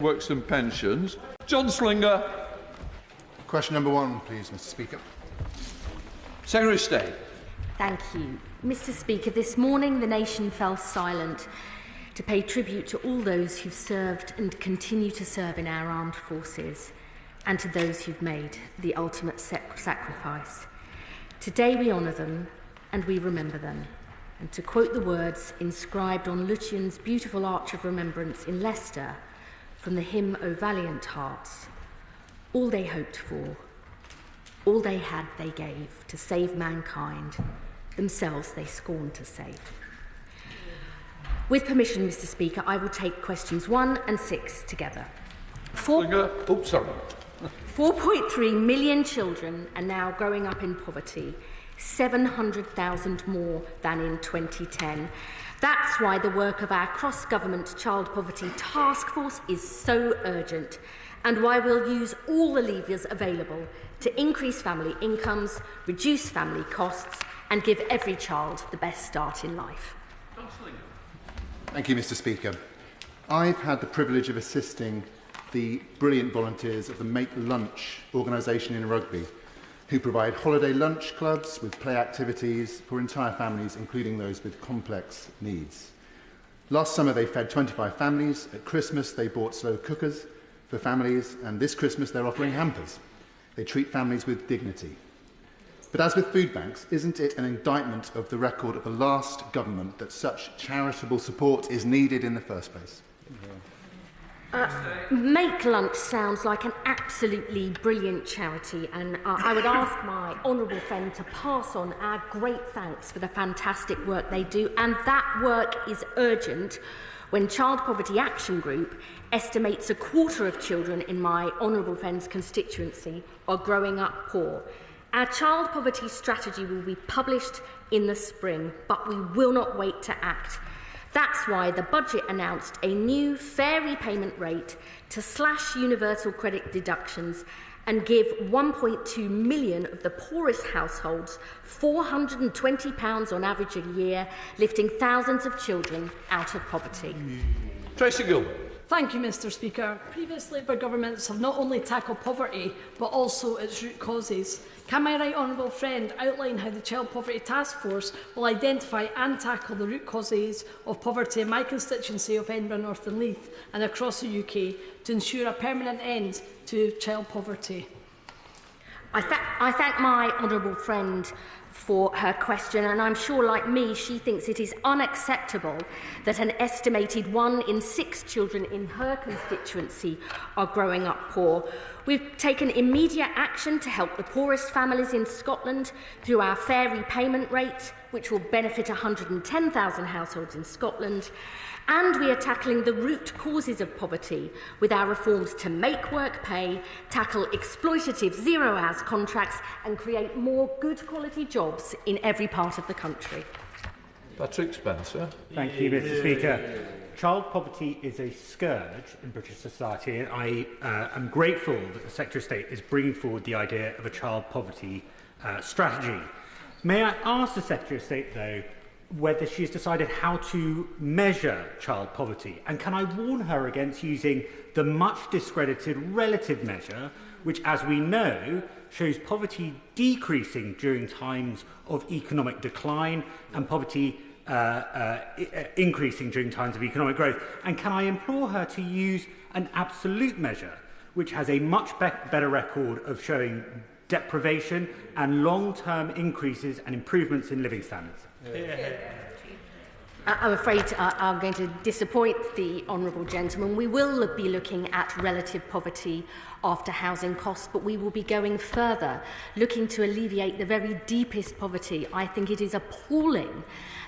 Works and Pensions. John Slinger. Question number 1, please, Mr. Speaker. Secretary of State. Thank you. Mr. Speaker, this morning the nation fell silent to pay tribute to all those who've served and continue to serve in our armed forces, and to those who've made the ultimate sacrifice. Today we honour them and we remember them. And to quote the words inscribed on Lucian's beautiful Arch of Remembrance in Leicester from the hymn O Valiant Hearts, all they hoped for, all they had they gave to save mankind, themselves they scorned to save. With permission, Mr. Speaker, I will take questions 1 and 6 together. 4.3 million children are now growing up in poverty, 700,000 more than in 2010. That's why the work of our cross-government child poverty task force is so urgent, and why we'll use all the levers available to increase family incomes, reduce family costs, and give every child the best start in life. Thank you, Mr. Speaker. I've had the privilege of assisting the brilliant volunteers of the Make Lunch organisation in Rugby, who provide holiday lunch clubs with play activities for entire families, including those with complex needs. Last summer they fed 25 families. At Christmas they bought slow cookers for families, and this Christmas they're offering hampers. They treat families with dignity. But as with food banks, isn't it an indictment of the record of the last government that such charitable support is needed in the first place? Make Lunch sounds like an absolutely brilliant charity, and I would ask my honourable friend to pass on our great thanks for the fantastic work they do, and that work is urgent when Child Poverty Action Group estimates a quarter of children in my honourable friend's constituency are growing up poor. Our child poverty strategy will be published in the spring, but we will not wait to act. That's why the budget announced a new fair repayment rate to slash universal credit deductions and give 1.2 million of the poorest households £420 on average a year, lifting thousands of children out of poverty. Tracy Gilbert. Thank you, Mr. Speaker. Previous Labour governments have not only tackled poverty, but also its root causes. Can my right honourable friend outline how the Child Poverty Task Force will identify and tackle the root causes of poverty in my constituency of Edinburgh, North and Leith, and across the UK to ensure a permanent end to child poverty? I thank my honourable friend for her question, and I'm sure, like me, she thinks it is unacceptable that an estimated 1 in 6 children in her constituency are growing up poor. We've taken immediate action to help the poorest families in Scotland through our fair repayment rate, which will benefit 110,000 households in Scotland. And we are tackling the root causes of poverty with our reforms to make work pay, tackle exploitative zero-hours contracts, and create more good quality jobs in every part of the country. Patrick Spencer. Thank you, Mr. Speaker. Child poverty is a scourge in British society, and I am grateful that the Secretary of State is bringing forward the idea of a child poverty strategy. May I ask the Secretary of State, though, whether she has decided how to measure child poverty, and can I warn her against using the much discredited relative measure, which, as we know, shows poverty decreasing during times of economic decline and poverty increasing during times of economic growth? And can I implore her to use an absolute measure, which has a much better record of showing deprivation and long-term increases and improvements in living standards? I'm afraid I'm going to disappoint the honourable gentleman. We will be looking at relative poverty after housing costs, but we will be going further, looking to alleviate the very deepest poverty. I think it is appalling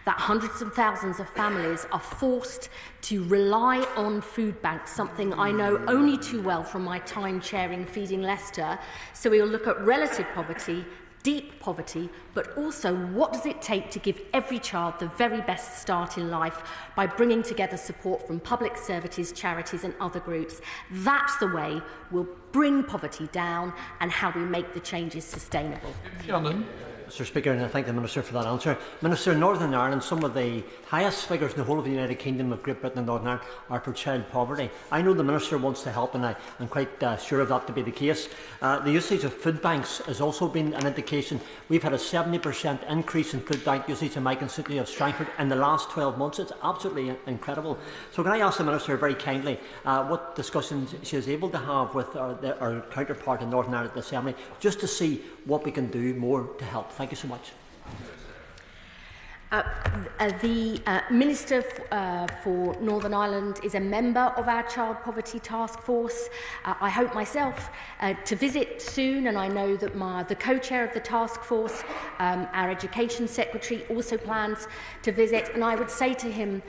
that hundreds of thousands of families are forced to rely on food banks, something I know only too well from my time chairing Feeding Leicester. So we will look at relative poverty, deep poverty, but also what does it take to give every child the very best start in life by bringing together support from public services, charities and other groups. That's the way we'll bring poverty down and how we make the changes sustainable. Shannon. Mr Speaker, and I thank the Minister for that answer. Minister, in Northern Ireland, some of the highest figures in the whole of the United Kingdom of Great Britain and Northern Ireland are for child poverty. I know the Minister wants to help, and I'm quite sure of that to be the case. The usage of food banks has also been an indication. We've had a 70% increase in food bank usage in my constituency of Strangford in the last 12 months. It's absolutely incredible. So can I ask the Minister very kindly what discussions she is able to have with our counterpart in Northern Ireland at the Assembly, just to see what we can do more to help. Thank you so much. The Minister for Northern Ireland is a member of our Child Poverty Task Force. I hope myself to visit soon, and I know that the co-chair of the task force, our Education Secretary, also plans to visit. And I would say to him,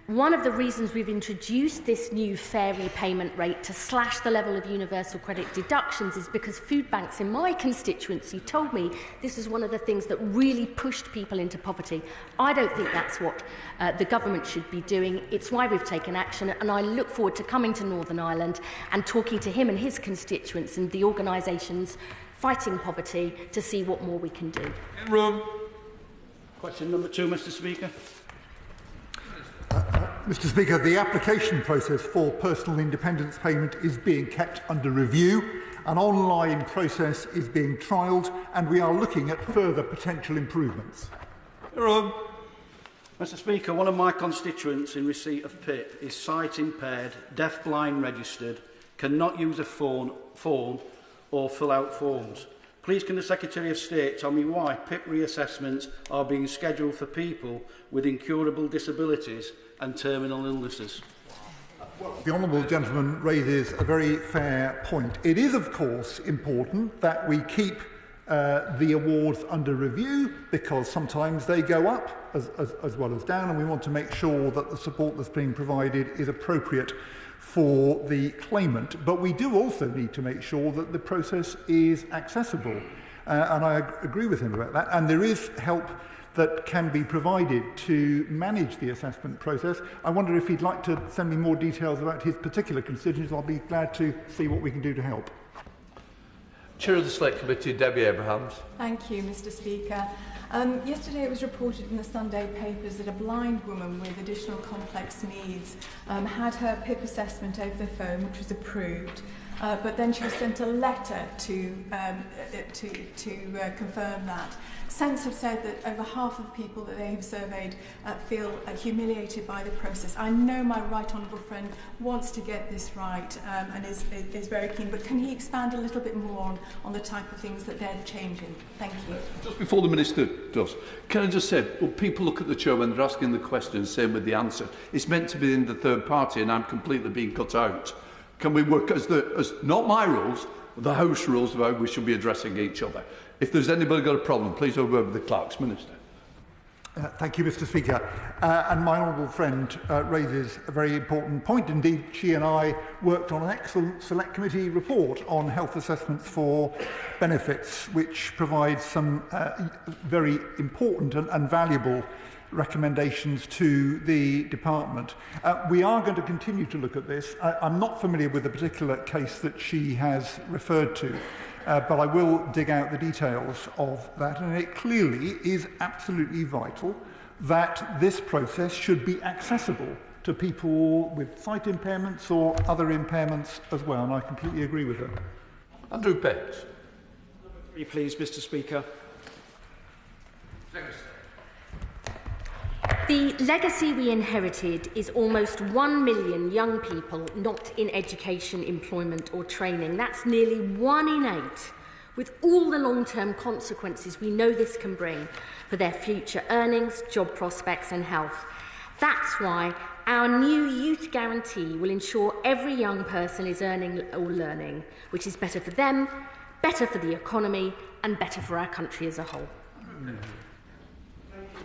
one of the reasons we've introduced this new fair repayment rate to slash the level of universal credit deductions is because food banks in my constituency told me this is one of the things that really pushed people into poverty. I don't think that's what the government should be doing. It's why we've taken action, and I look forward to coming to Northern Ireland and talking to him and his constituents and the organisations fighting poverty to see what more we can do. In Roome. Question number 2, Mr Speaker. Mr Speaker, the application process for personal independence payment is being kept under review. An online process is being trialled, and we are looking at further potential improvements. Mr Speaker, one of my constituents in receipt of PIP is sight impaired, deaf blind registered, cannot use a form or fill out forms. Please can the Secretary of State tell me why PIP reassessments are being scheduled for people with incurable disabilities and terminal illnesses? The honourable gentleman raises a very fair point. It is, of course, important that we keep the awards under review, because sometimes they go up as well as down, and we want to make sure that the support that's being provided is appropriate for the claimant. But we do also need to make sure that the process is accessible, and I agree with him about that. And there is help that can be provided to manage the assessment process. I wonder if he'd like to send me more details about his particular constituents. I'll be glad to see what we can do to help. Chair of the Select Committee, Debbie Abrahams. Thank you, Mr Speaker. Yesterday it was reported in the Sunday papers that a blind woman with additional complex needs had her PIP assessment over the phone, which was approved, but then she was sent a letter to confirm that. Sense have said that over half of the people that they have surveyed feel humiliated by the process. I know my right honourable friend wants to get this right and is very keen, but can he expand a little bit more on the type of things that they're changing? Thank you. Just before the Minister does, can I just say, well, people look at the chair when they're asking the question, same with the answer. It's meant to be in the third party, and I'm completely being cut out. Can we work as not my rules, the House rules of how we should be addressing each other? If there's anybody got a problem, please have a word with the Clerks. Minister. Thank you, Mr Speaker. And my honourable friend raises a very important point. Indeed, she and I worked on an excellent Select Committee report on health assessments for benefits, which provides some very important and valuable recommendations to the department. We are going to continue to look at this. I'm not familiar with the particular case that she has referred to, but I will dig out the details of that, and it clearly is absolutely vital that this process should be accessible to people with sight impairments or other impairments as well, and I completely agree with her. Andrew Pence. Number 3, please, Mr Speaker. The legacy we inherited is almost 1 million young people not in education, employment or training. That's nearly 1 in 8. With all the long-term consequences we know this can bring for their future earnings, job prospects and health. That's why our new youth guarantee will ensure every young person is earning or learning, which is better for them, better for the economy and better for our country as a whole.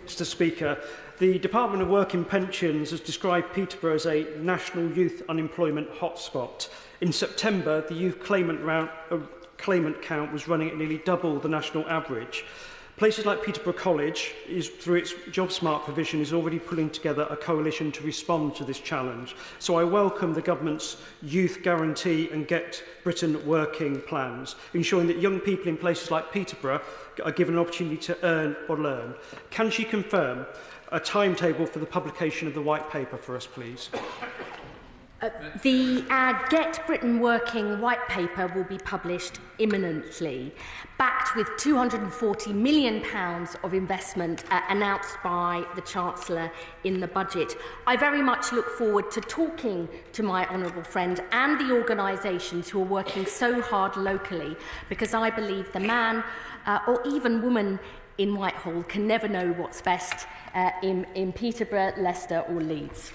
Mr Speaker, the Department of Work and Pensions has described Peterborough as a national youth unemployment hotspot. In September, the youth claimant count was running at nearly double the national average. Places like Peterborough College, through its JobSmart provision, is already pulling together a coalition to respond to this challenge. So I welcome the government's Youth Guarantee and Get Britain Working plans, ensuring that young people in places like Peterborough are given an opportunity to earn or learn. Can she confirm a timetable for the publication of the white paper for us, please? The Get Britain Working white paper will be published imminently, backed with £240 million of investment announced by the Chancellor in the budget. I very much look forward to talking to my honourable friend and the organisations who are working so hard locally, because I believe the man or even woman in Whitehall can never know what's best in Peterborough, Leicester or Leeds.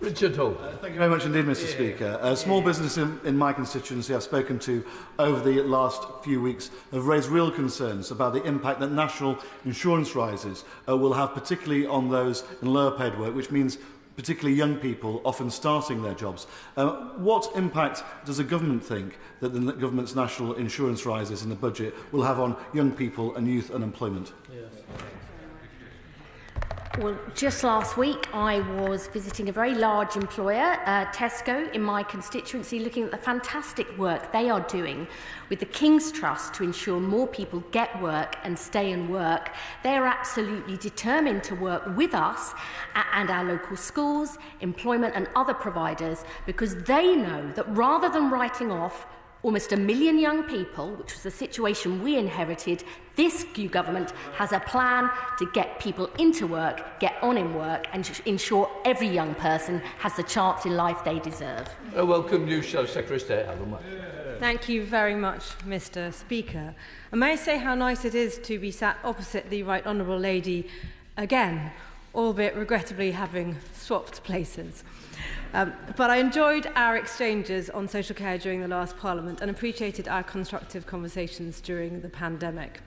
Richard Hull. Thank you very much indeed, Mr. Speaker. Small business in my constituency I've spoken to over the last few weeks have raised real concerns about the impact that national insurance rises will have, particularly on those in lower paid work, which means particularly young people often starting their jobs. What impact does the government think that the government's national insurance rises in the budget will have on young people and youth unemployment? Yes. Well, just last week I was visiting a very large employer, Tesco, in my constituency, looking at the fantastic work they are doing with the King's Trust to ensure more people get work and stay and work. They are absolutely determined to work with us and our local schools, employment and other providers, because they know that rather than writing off almost 1 million young people, which was the situation we inherited, this new government has a plan to get people into work, get on in work, and ensure every young person has the chance in life they deserve. Welcome, new Secretary of State, Alan. Thank you very much, Mr. Speaker. And may I say how nice it is to be sat opposite the Right Honourable Lady again, albeit regrettably having swapped places. But I enjoyed our exchanges on social care during the last Parliament and appreciated our constructive conversations during the pandemic.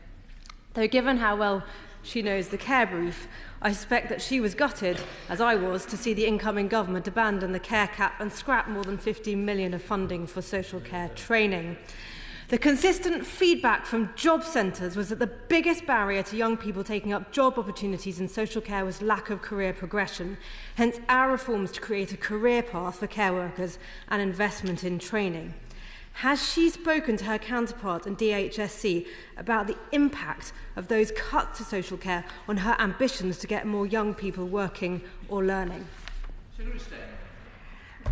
Though given how well she knows the care brief, I suspect that she was gutted, as I was, to see the incoming government abandon the care cap and scrap more than 15 million of funding for social care training. The consistent feedback from job centres was that the biggest barrier to young people taking up job opportunities in social care was lack of career progression, hence our reforms to create a career path for care workers and investment in training. Has she spoken to her counterpart in DHSC about the impact of those cuts to social care on her ambitions to get more young people working or learning?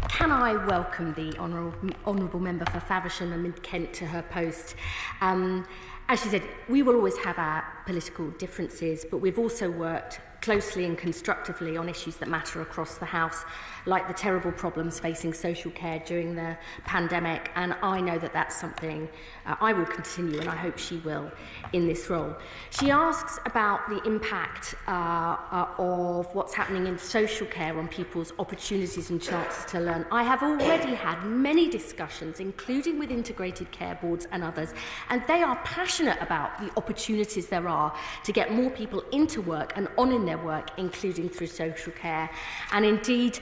Can I welcome the Honourable Member for Faversham and Mid-Kent to her post? As she said, we will always have our political differences, but we've also worked closely and constructively on issues that matter across the House, like the terrible problems facing social care during the pandemic, and I know that that's something I will continue, and I hope she will, in this role. She asks about the impact of what's happening in social care on people's opportunities and chances to learn. I have already had many discussions, including with integrated care boards and others, and they are passionate about the opportunities there are to get more people into work and on in their work, including through social care, and indeed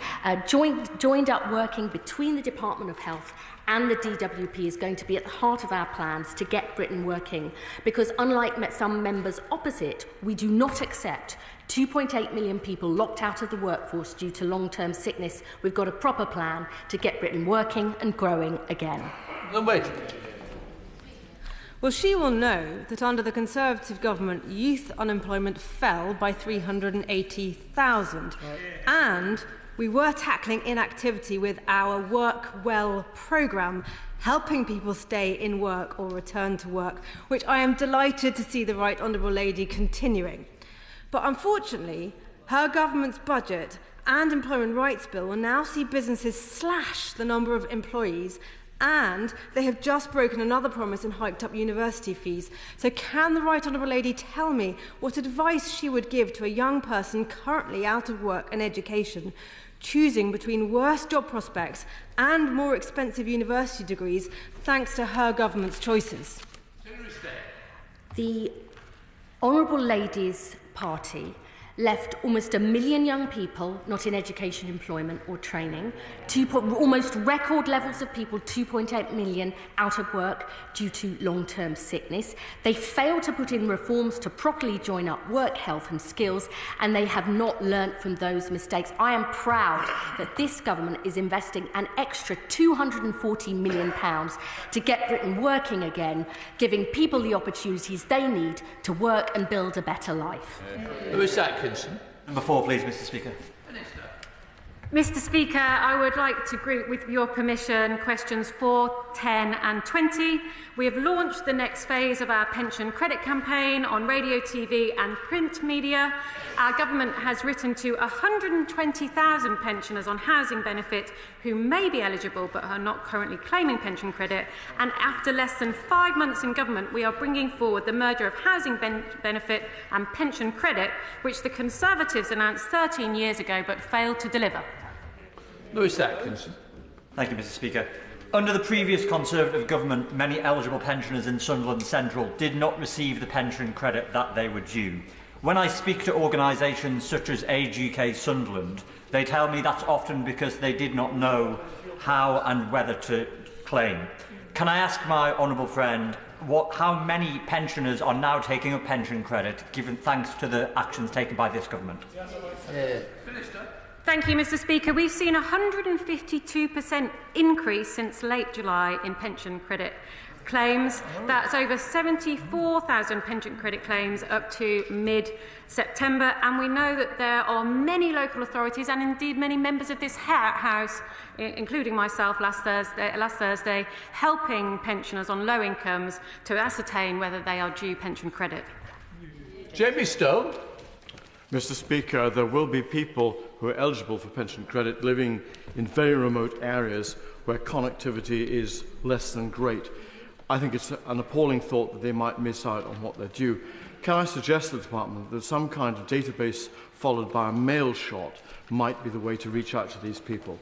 joined up working between the Department of Health and the DWP is going to be at the heart of our plans to get Britain working, because unlike some members opposite, we do not accept 2.8 million people locked out of the workforce due to long-term sickness. We've got a proper plan to get Britain working and growing again. Wait. Well, she will know that under the Conservative government, youth unemployment fell by 380,000. And we were tackling inactivity with our Work Well programme, helping people stay in work or return to work, which I am delighted to see the Right Honourable Lady continuing. But unfortunately, her government's budget and employment rights bill will now see businesses slash the number of employees, and they have just broken another promise and hiked up university fees. So can the Right Honourable Lady tell me what advice she would give to a young person currently out of work and education, choosing between worse job prospects and more expensive university degrees thanks to her government's choices? The Honourable Lady's party left almost 1 million young people not in education, employment or training, almost record levels of people, 2.8 million out of work due to long-term sickness. They failed to put in reforms to properly join up work, health and skills, and they have not learnt from those mistakes. I am proud that this government is investing an extra £240 million to get Britain working again, giving people the opportunities they need to work and build a better life. Lewis Atkinson. Number 4, please, Mr. Speaker. Mr. Speaker, I would like to group, with your permission, questions 4, 10 and 20. We have launched the next phase of our pension credit campaign on radio, TV and print media. Our government has written to 120,000 pensioners on housing benefit who may be eligible but are not currently claiming pension credit. And after less than 5 months in government, we are bringing forward the merger of housing benefit and pension credit, which the Conservatives announced 13 years ago but failed to deliver. Lewis Atkinson. Thank you, Mr. Speaker. Under the previous Conservative government, many eligible pensioners in Sunderland Central did not receive the pension credit that they were due. When I speak to organisations such as Age UK Sunderland, they tell me that's often because they did not know how and whether to claim. Can I ask my honourable friend how many pensioners are now taking a pension credit, given thanks to the actions taken by this government? Thank you, Mr. Speaker. We've seen a 152% increase since late July in pension credit claims. That's over 74,000 pension credit claims up to mid-September. And we know that there are many local authorities and indeed many members of this House, including myself last Thursday, helping pensioners on low incomes to ascertain whether they are due pension credit. Jamie Stone. Mr. Speaker, there will be people who are eligible for pension credit living in very remote areas where connectivity is less than great. I think it's an appalling thought that they might miss out on what they're due. Can I suggest to the Department that some kind of database followed by a mail shot might be the way to reach out to these people?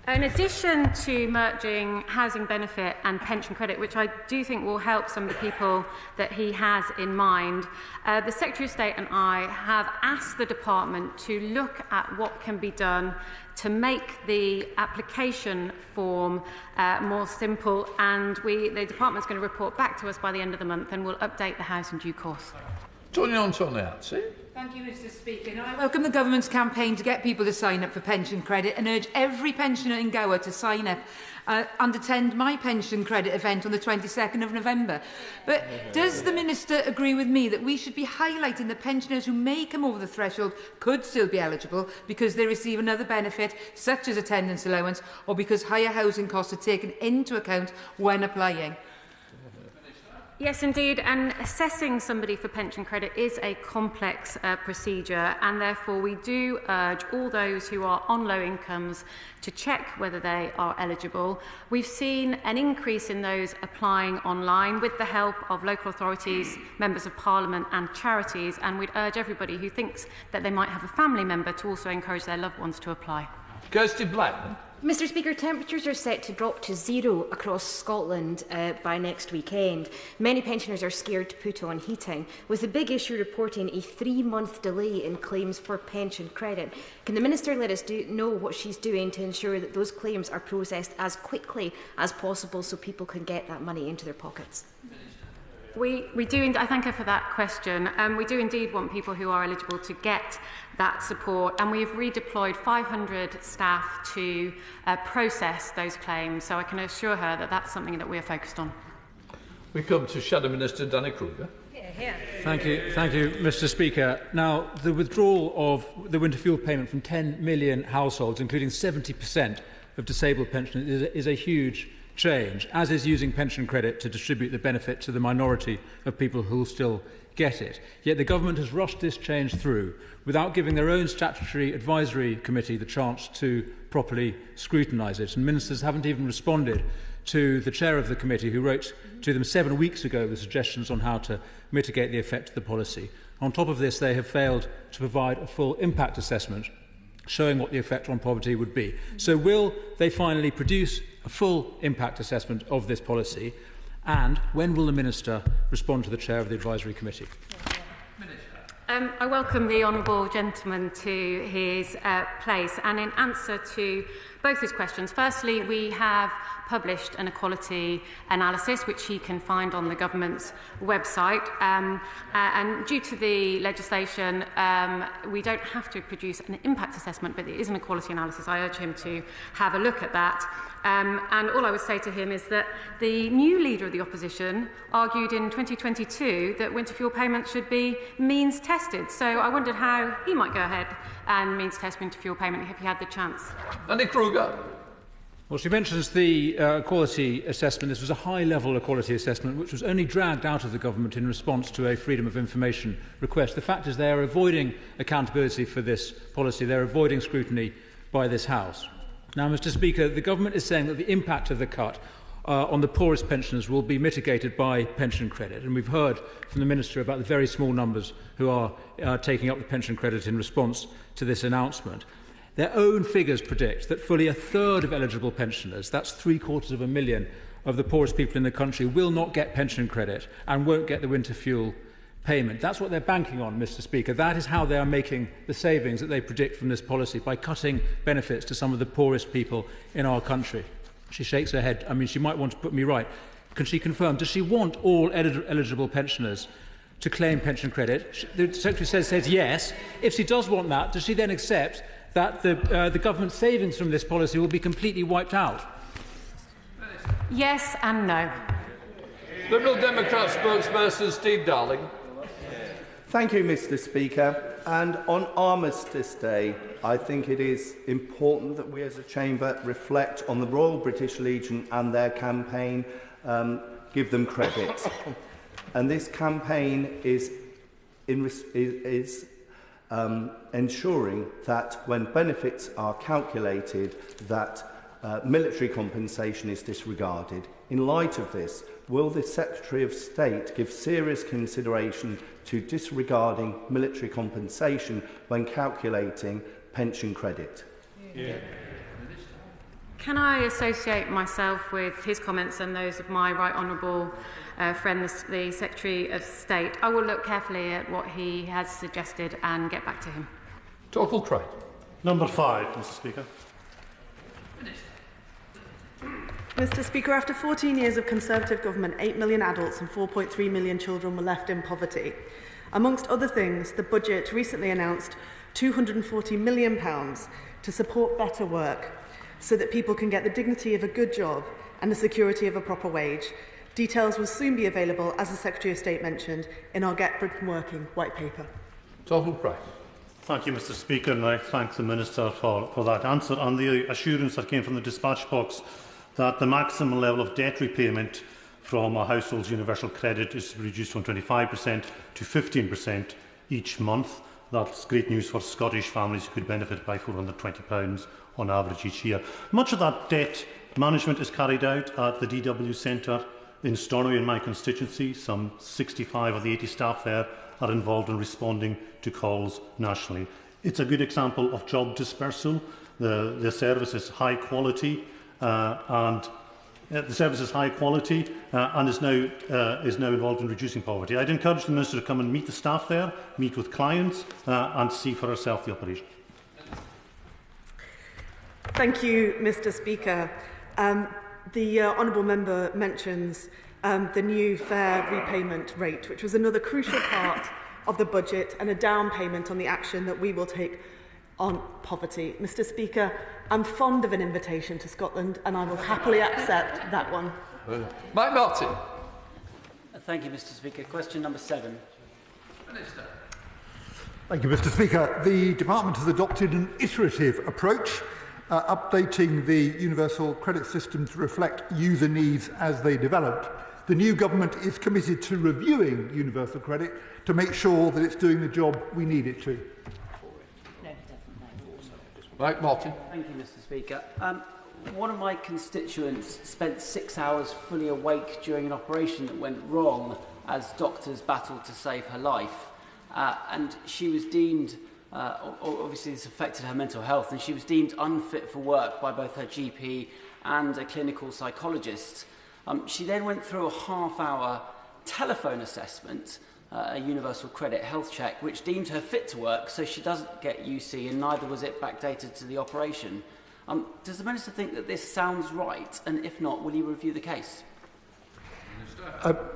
In addition to merging housing benefit and pension credit, which I do think will help some of the people that he has in mind, the Secretary of State and I have asked the Department to look at what can be done to make the application form more simple, and the Department is going to report back to us by the end of the month, and we'll update the House in due course. Tony Antonetti. Thank you, Mr. Speaker. Now, I welcome the government's campaign to get people to sign up for pension credit and urge every pensioner in Gower to sign up and attend my pension credit event on the 22nd of November. But does the Minister agree with me that we should be highlighting that pensioners who may come over the threshold could still be eligible because they receive another benefit, such as attendance allowance, or because higher housing costs are taken into account when applying? Yes, indeed, and assessing somebody for pension credit is a complex procedure, and therefore we do urge all those who are on low incomes to check whether they are eligible. We've seen an increase in those applying online with the help of local authorities, members of parliament and charities, and we'd urge everybody who thinks that they might have a family member to also encourage their loved ones to apply. Kirsty Blackman. Mr. Speaker, temperatures are set to drop to 0 across Scotland by next weekend. Many pensioners are scared to put on heating, with the big issue reporting a 3-month delay in claims for pension credit. Can the Minister let us know what she's doing to ensure that those claims are processed as quickly as possible so people can get that money into their pockets? We do. I thank her for that question. We do indeed want people who are eligible to get that support, and we have redeployed 500 staff to process those claims. So I can assure her that that's something that we are focused on. We come to Shadow Minister Danny Kruger. Thank you, Mr. Speaker. Now, the withdrawal of the winter fuel payment from 10 million households, including 70% of disabled pensioners, is a huge change, as is using pension credit to distribute the benefit to the minority of people who will still get it. Yet the government has rushed this change through without giving their own statutory advisory committee the chance to properly scrutinise it. And ministers haven't even responded to the chair of the committee, who wrote to them 7 weeks ago with suggestions on how to mitigate the effect of the policy. On top of this, they have failed to provide a full impact assessment showing what the effect on poverty would be. So will they finally produce a full impact assessment of this policy? And when will the Minister respond to the chair of the advisory committee? I welcome the honourable gentleman to his place, and in answer to both his questions, firstly, we have published an equality analysis which he can find on the government's website, and due to the legislation we don't have to produce an impact assessment, but it is an equality analysis. I urge him to have a look at that. And all I would say to him is that the new leader of the opposition argued in 2022 that winter fuel payments should be means tested. So I wondered how he might go ahead and means test winter fuel payment if he had the chance. Andy Kruger. Well, she mentions the equality assessment. This was a high-level equality assessment which was only dragged out of the government in response to a freedom of information request. The fact is they are avoiding accountability for this policy. They're avoiding scrutiny by this House. Now, Mr. Speaker, the government is saying that the impact of the cut on the poorest pensioners will be mitigated by pension credit. And we've heard from the Minister about the very small numbers who are taking up the pension credit in response to this announcement. Their own figures predict that fully a third of eligible pensioners, that's 750,000 of the poorest people in the country, will not get pension credit and won't get the winter fuel payment. That's what they're banking on, Mr. Speaker. That is how they are making the savings that they predict from this policy, by cutting benefits to some of the poorest people in our country. She shakes her head. I mean, she might want to put me right. Can she confirm, does she want all eligible pensioners to claim pension credit? The Secretary says yes. If she does want that, does she then accept that the government savings from this policy will be completely wiped out? Yes and no. Liberal Democrat spokesperson Steve Darling. Thank you, Mr. Speaker. And on Armistice Day, I think it is important that we as a Chamber reflect on the Royal British Legion and their campaign, Give Them Credit. And this campaign is ensuring that when benefits are calculated, that military compensation is disregarded. In light of this, will the Secretary of State give serious consideration to disregarding military compensation when calculating pension credit? Yeah. Can I associate myself with his comments and those of my right honourable friend, the Secretary of State? I will look carefully at what he has suggested and get back to him. Torkel Craig. Number 5, Mr. Speaker. Mr. Speaker, after 14 years of Conservative government, 8 million adults and 4.3 million children were left in poverty. Amongst other things, the budget recently announced £240 million to support better work so that people can get the dignity of a good job and the security of a proper wage. Details will soon be available, as the Secretary of State mentioned, in our Get Britain Working white paper. Torkel Craig. Thank you, Mr. Speaker, and I thank the Minister for that answer and the assurance that came from the dispatch box that the maximum level of debt repayment from a household's universal credit is reduced from 25% to 15% each month. That's great news for Scottish families who could benefit by £420 on average each year. Much of that debt management is carried out at the DW Centre in Stornoway in my constituency. Some 65 of the 80 staff there are involved in responding to calls nationally. It's a good example of job dispersal. The service is high quality and is now involved in reducing poverty. I'd encourage the Minister to come and meet the staff there, meet with clients and see for herself the operation. Thank you, Mr. Speaker. The honourable member mentions the new fair repayment rate, which was another crucial part of the budget and a down payment on the action that we will take on poverty. Mr. Speaker, I'm fond of an invitation to Scotland and I will happily accept that one. Mike Martin. Thank you, Mr. Speaker. Question number 7. Minister. Thank you, Mr. Speaker. The Department has adopted an iterative approach, updating the universal credit system to reflect user needs as they developed. The new government is committed to reviewing universal credit to make sure that it's doing the job we need it to. Mike Martin. Thank you, Mr. Speaker. One of my constituents spent 6 hours fully awake during an operation that went wrong as doctors battled to save her life. And she was deemed, obviously this affected her mental health, and she was deemed unfit for work by both her GP and a clinical psychologist. She then went through a half-hour telephone assessment a universal credit health check, which deemed her fit to work, so she doesn't get UC, and neither was it backdated to the operation. Does the Minister think that this sounds right? And if not, will he review the case?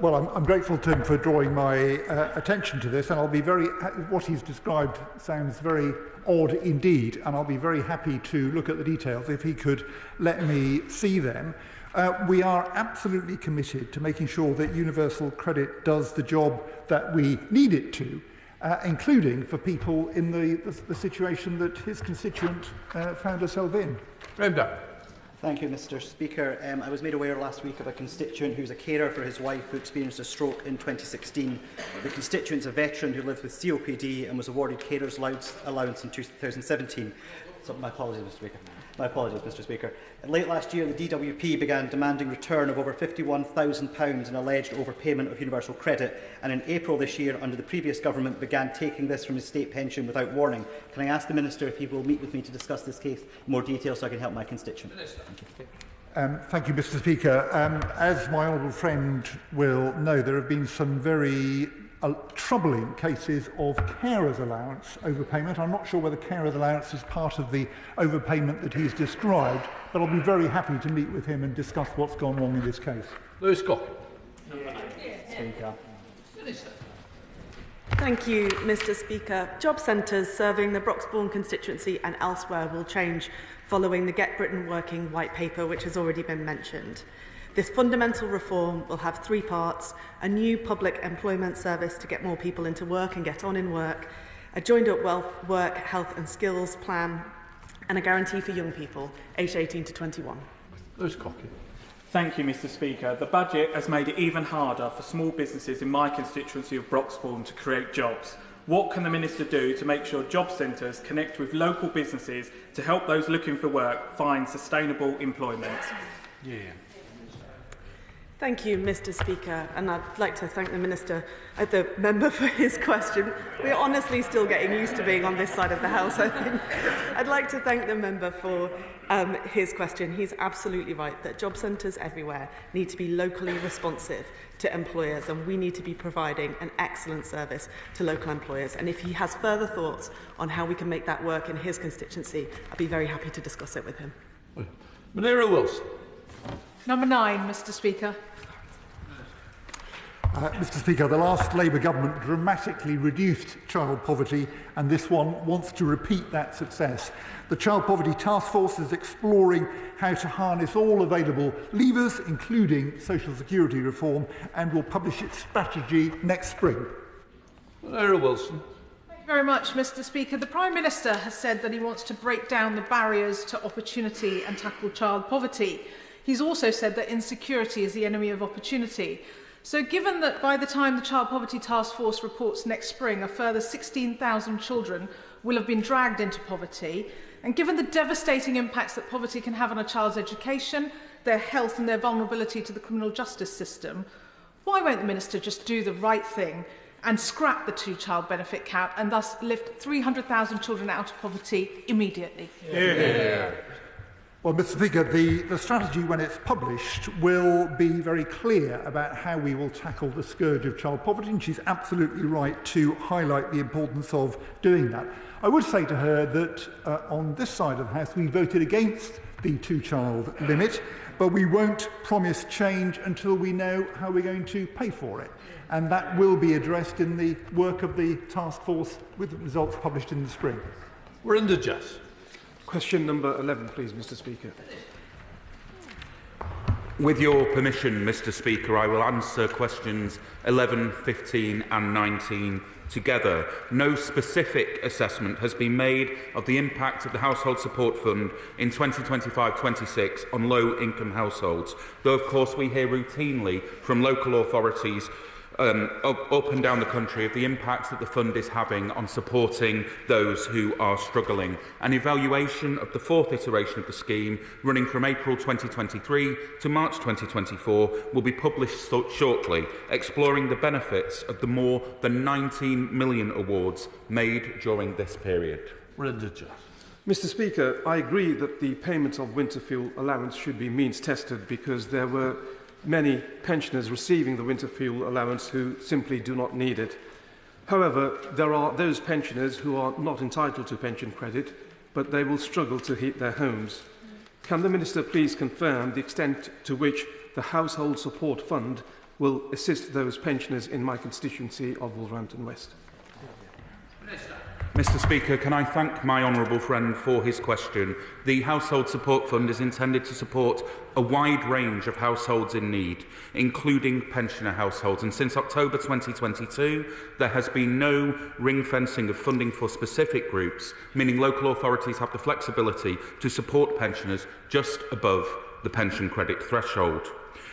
Well, I'm grateful to him for drawing my attention to this, and I'll be what he's described sounds very odd indeed, and I'll be very happy to look at the details if he could let me see them. We are absolutely committed to making sure that universal credit does the job that we need it to, including for people in the situation that his constituent found herself in. Thank you, Mr. Speaker. I was made aware last week of a constituent who's a carer for his wife who experienced a stroke in 2016. The constituent's a veteran who lived with COPD and was awarded carer's allowance in 2017. So my apologies, Mr. Speaker. My apologies, Mr. Speaker. Late last year, the DWP began demanding return of over £51,000 in alleged overpayment of universal credit, and in April this year, under the previous government, began taking this from his state pension without warning. Can I ask the Minister if he will meet with me to discuss this case in more detail so I can help my constituent? Thank you, Mr. Speaker. As my honourable friend will know, there have been some very troubling cases of carer's allowance overpayment. I'm not sure whether carer's allowance is part of the overpayment that he's described, but I'll be very happy to meet with him and discuss what's gone wrong in this case. Lewis Scott. Speaker. Thank you, Mr. Speaker. Job centres serving the Broxbourne constituency and elsewhere will change following the Get Britain Working white paper, which has already been mentioned. This fundamental reform will have three parts: a new public employment service to get more people into work and get on in work, a joined-up work, health and skills plan, and a guarantee for young people aged 18 to 21. Lewis Cocky. Thank you, Mr. Speaker. The budget has made it even harder for small businesses in my constituency of Broxbourne to create jobs. What can the Minister do to make sure job centres connect with local businesses to help those looking for work find sustainable employment? Thank you, Mr. Speaker, and I'd like to thank the member for his question. We're honestly still getting used to being on this side of the House, I think. I'd like to thank the member for his question. He's absolutely right that job centres everywhere need to be locally responsive to employers, and we need to be providing an excellent service to local employers. And if he has further thoughts on how we can make that work in his constituency, I'd be very happy to discuss it with him. Munira Wilson. Number 9, Mr. Speaker. Mr. Speaker, the last Labour government dramatically reduced child poverty, and this one wants to repeat that success. The Child Poverty Task Force is exploring how to harness all available levers, including social security reform, and will publish its strategy next spring. Munira Wilson. Thank you very much, Mr. Speaker. The Prime Minister has said that he wants to break down the barriers to opportunity and tackle child poverty. He's also said that insecurity is the enemy of opportunity. So given that by the time the Child Poverty Task Force reports next spring, a further 16,000 children will have been dragged into poverty, and given the devastating impacts that poverty can have on a child's education, their health and their vulnerability to the criminal justice system, why won't the Minister just do the right thing and scrap the two-child benefit cap and thus lift 300,000 children out of poverty immediately? Well, Mr. Speaker, the strategy, when it's published, will be very clear about how we will tackle the scourge of child poverty, and she's absolutely right to highlight the importance of doing that. I would say to her that on this side of the House, we voted against the two-child limit, but we won't promise change until we know how we're going to pay for it. And that will be addressed in the work of the task force with results published in the spring. We're in the Jess. Question number 11, please, Mr. Speaker. With your permission, Mr. Speaker, I will answer questions 11, 15 and 19 together. No specific assessment has been made of the impact of the Household Support Fund in 2025-26 on low-income households, though, of course, we hear routinely from local authorities up and down the country of the impact that the fund is having on supporting those who are struggling. An evaluation of the fourth iteration of the scheme, running from April 2023 to March 2024, will be published shortly, exploring the benefits of the more than 19 million awards made during this period. Mr. Speaker, I agree that the payment of winter fuel allowance should be means tested, because there were many pensioners receiving the winter fuel allowance who simply do not need it. However, there are those pensioners who are not entitled to pension credit, but they will struggle to heat their homes. Can the Minister please confirm the extent to which the Household Support Fund will assist those pensioners in my constituency of Wolverhampton West? Mr Speaker, can I thank my honourable friend for his question. The Household Support Fund is intended to support a wide range of households in need, including pensioner households. And since October 2022, there has been no ring-fencing of funding for specific groups, meaning local authorities have the flexibility to support pensioners just above the pension credit threshold.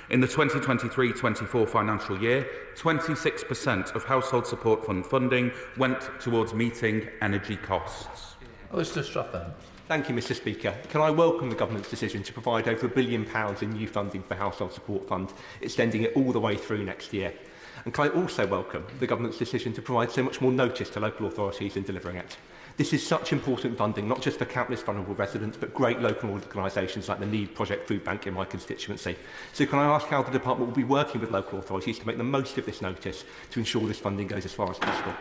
In the 2023-24 financial year, 26% of Household Support Fund funding went towards meeting energy costs. Mr Strathern. Thank you, Mr Speaker. Can I welcome the Government's decision to provide over £1 billion in new funding for Household Support Fund, extending it all the way through next year? And can I also welcome the Government's decision to provide so much more notice to local authorities in delivering it? This is such important funding, not just for countless vulnerable residents, but great local organisations like the Need Project Food Bank in my constituency. So can I ask how the Department will be working with local authorities to make the most of this notice to ensure this funding goes as far as possible?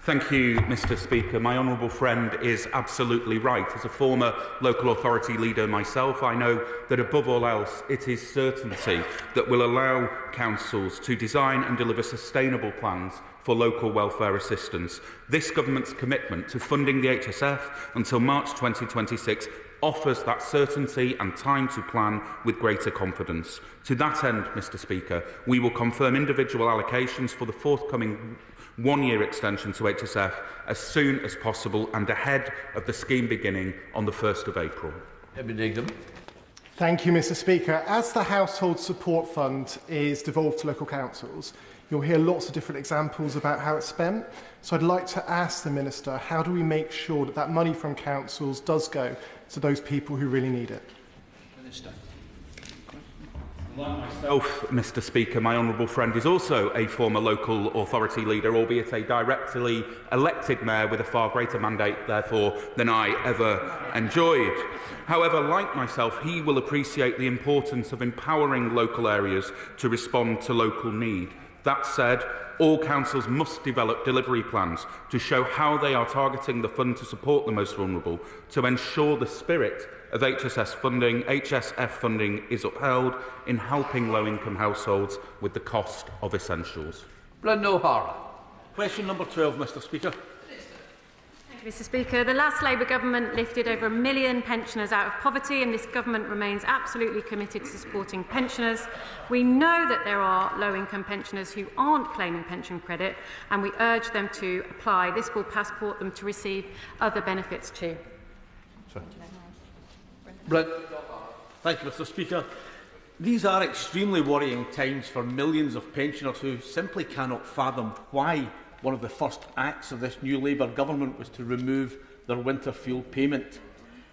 Thank you, Mr Speaker. My honourable friend is absolutely right. As a former local authority leader myself, I know that above all else, it is certainty that will allow councils to design and deliver sustainable plans for local welfare assistance. This government's commitment to funding the HSF until March 2026 offers that certainty and time to plan with greater confidence. To that end, Mr Speaker, we will confirm individual allocations for the forthcoming one-year extension to HSF as soon as possible and ahead of the scheme beginning on the 1st of April. Thank you, Mr Speaker. As the Household Support Fund is devolved to local councils, you'll hear lots of different examples about how it's spent. So I'd like to ask the Minister, how do we make sure that that money from councils does go to those people who really need it? Minister. Like myself, Mr Speaker, my honourable friend is also a former local authority leader, albeit a directly elected mayor with a far greater mandate, therefore, than I ever enjoyed. However, like myself, he will appreciate the importance of empowering local areas to respond to local need. That said, all councils must develop delivery plans to show how they are targeting the fund to support the most vulnerable, to ensure the spirit of HSF funding is upheld in helping low-income households with the cost of essentials. Brendan O'Hara. Question number 12, Mr Speaker. Thank you, Mr Speaker. The last Labour government lifted over 1 million pensioners out of poverty, and this government remains absolutely committed to supporting pensioners. We know that there are low-income pensioners who aren't claiming pension credit, and we urge them to apply. This will passport them to receive other benefits too. Thank you, Mr Speaker. These are extremely worrying times for millions of pensioners who simply cannot fathom why one of the first acts of this new Labour government was to remove their winter fuel payment.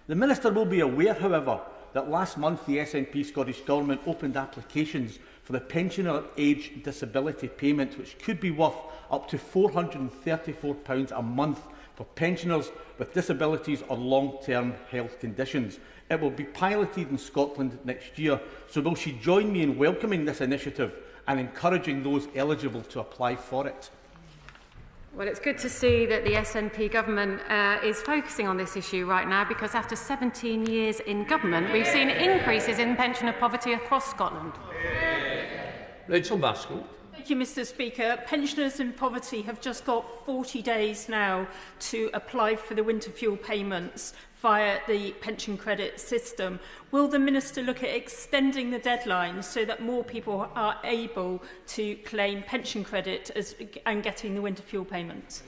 The Minister will be aware, however, that last month the SNP Scottish Government opened applications for the pensioner age disability payment, which could be worth up to £434 a month for pensioners with disabilities or long-term health conditions. It will be piloted in Scotland next year, so will she join me in welcoming this initiative and encouraging those eligible to apply for it? Well, it's good to see that the SNP government is focusing on this issue right now, because after 17 years in government, we've seen increases in pensioner poverty across Scotland. Rachel Maskell. Thank you, Mr Speaker. Pensioners in poverty have just got 40 days now to apply for the winter fuel payments via the pension credit system. Will the Minister look at extending the deadline so that more people are able to claim pension credit and getting the winter fuel payments?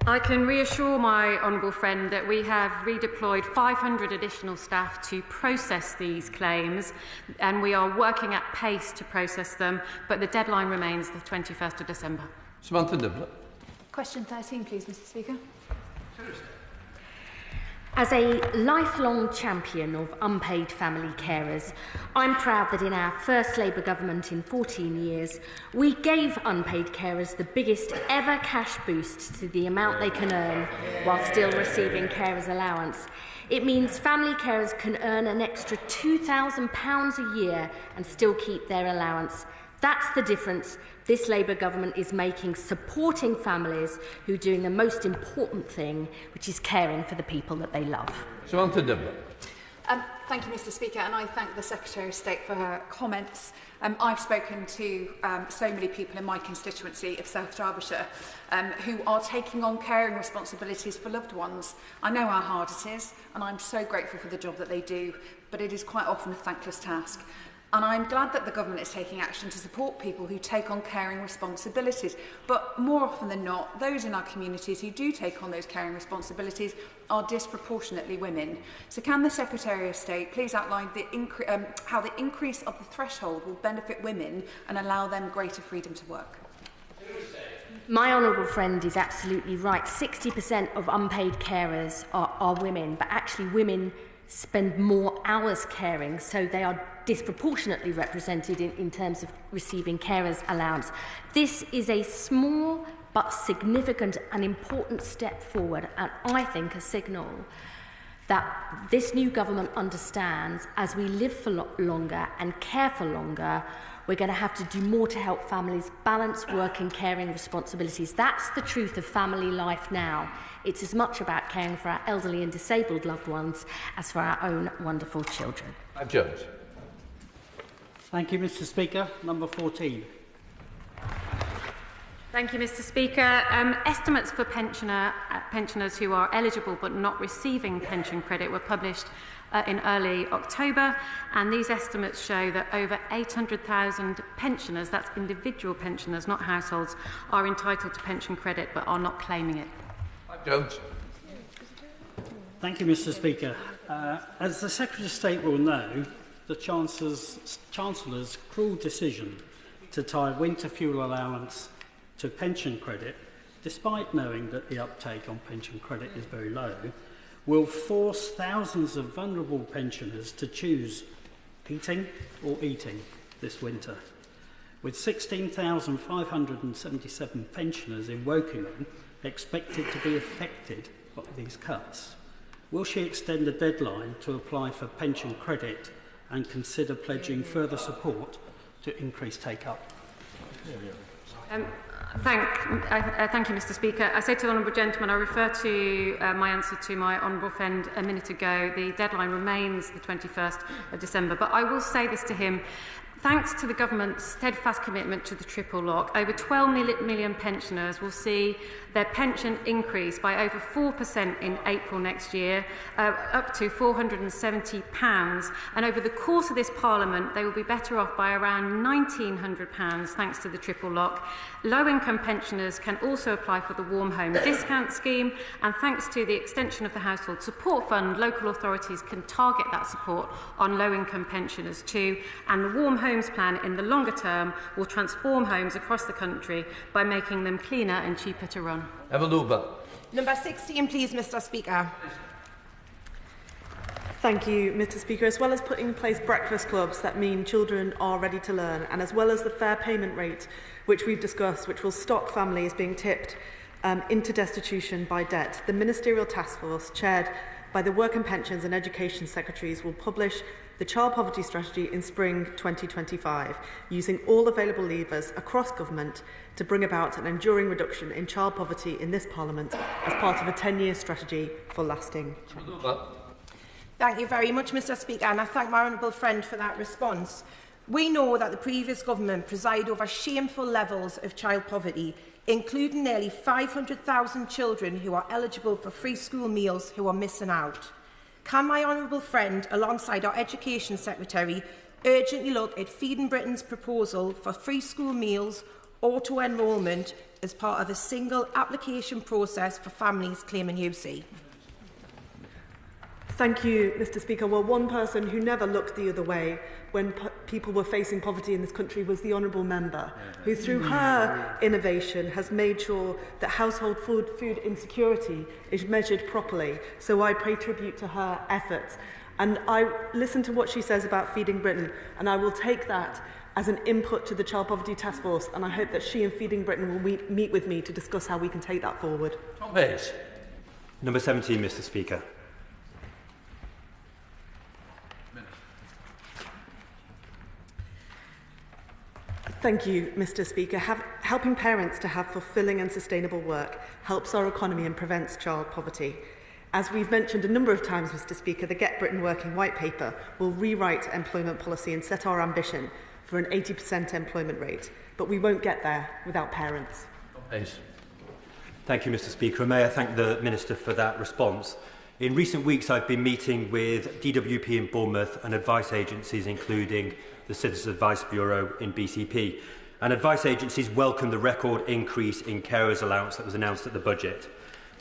I can reassure my honourable friend that we have redeployed 500 additional staff to process these claims, and we are working at pace to process them, but the deadline remains the 21st of December. Samantha Nibbler. Question 13, please, Mr Speaker. As a lifelong champion of unpaid family carers, I'm proud that in our first Labour government in 14 years, we gave unpaid carers the biggest ever cash boost to the amount they can earn while still receiving carers allowance. It means family carers can earn an extra £2,000 a year and still keep their allowance. That's the difference this Labour government is making, supporting families who are doing the most important thing, which is caring for the people that they love. Samantha Devon. Thank you, Mr. Speaker, and I thank the Secretary of State for her comments. I've spoken to so many people in my constituency of South Derbyshire who are taking on caring responsibilities for loved ones. I know how hard it is, and I'm so grateful for the job that they do, but it is quite often a thankless task. And I'm glad that the government is taking action to support people who take on caring responsibilities. But more often than not, those in our communities who do take on those caring responsibilities are disproportionately women. So can the Secretary of State please outline how the increase of the threshold will benefit women and allow them greater freedom to work? My honourable friend is absolutely right. 60% of unpaid carers are women, but actually women spend more hours caring, so they are disproportionately represented in terms of receiving carers allowance. This is a small but significant and important step forward, and I think a signal that this new government understands as we live for longer and care for longer, we're going to have to do more to help families balance work and caring responsibilities. That's the truth of family life now. It's as much about caring for our elderly and disabled loved ones as for our own wonderful children. Jones. Thank you, Mr. Speaker. Number 14. Thank you, Mr. Speaker. Estimates for pensioners who are eligible but not receiving pension credit were published in early October, and these estimates show that over 800,000 pensioners, that's individual pensioners, not households, are entitled to pension credit but are not claiming it. Jones. Thank you, Mr. Speaker. As the Secretary of State will know, the Chancellor's cruel decision to tie winter fuel allowance to pension credit, despite knowing that the uptake on pension credit is very low, will force thousands of vulnerable pensioners to choose heating or eating this winter. With 16,577 pensioners in Wokingham expected to be affected by these cuts, will she extend the deadline to apply for pension credit and consider pledging further support to increase take-up? Thank you, Mr. Speaker. I say to the honourable gentleman, I refer to my answer to my honourable friend a minute ago. The deadline remains the 21st of December, but I will say this to him. Thanks to the government's steadfast commitment to the triple lock, over 12 million pensioners will see their pension increase by over 4% in April next year, up to £470. And over the course of this Parliament, they will be better off by around £1,900 thanks to the triple lock. Low-income pensioners can also apply for the Warm Home Discount Scheme, and thanks to the extension of the Household Support Fund, local authorities can target that support on low-income pensioners too, and the Warm Homes Plan in the longer term will transform homes across the country by making them cleaner and cheaper to run. Number 16, please, Mr. Speaker. Thank you, Mr. Speaker. As well as putting in place breakfast clubs that mean children are ready to learn, and as well as the fair payment rate, which we've discussed, which will stop families being tipped into destitution by debt, the Ministerial Task Force, chaired by the Work and Pensions and Education Secretaries, will publish the Child Poverty Strategy in spring 2025, using all available levers across government to bring about an enduring reduction in child poverty in this Parliament as part of a 10-year strategy for lasting change. Thank you very much, Mr. Speaker, and I thank my honourable friend for that response. We know that the previous government presided over shameful levels of child poverty, including nearly 500,000 children who are eligible for free school meals who are missing out. Can my honourable friend, alongside our Education Secretary, urgently look at Feeding Britain's proposal for free school meals auto-enrolment as part of a single application process for families claiming UC? Thank you, Mr. Speaker. Well, one person who never looked the other way when people were facing poverty in this country was the honourable member, who through her innovation has made sure that household food insecurity is measured properly. So I pay tribute to her efforts. And I listen to what she says about Feeding Britain, and I will take that as an input to the Child Poverty Task Force, and I hope that she and Feeding Britain will meet with me to discuss how we can take that forward. Tom Hayes. Number 17, Mr. Speaker. Thank you, Mr. Speaker. Helping parents to have fulfilling and sustainable work helps our economy and prevents child poverty. As we've mentioned a number of times, Mr. Speaker, the Get Britain Working White Paper will rewrite employment policy and set our ambition for an 80% employment rate. But we won't get there without parents. Thanks. Thank you, Mr. Speaker. And may I thank the Minister for that response. In recent weeks, I've been meeting with DWP in Bournemouth and advice agencies, including the Citizens Advice Bureau in BCP. And advice agencies welcome the record increase in carers allowance that was announced at the budget.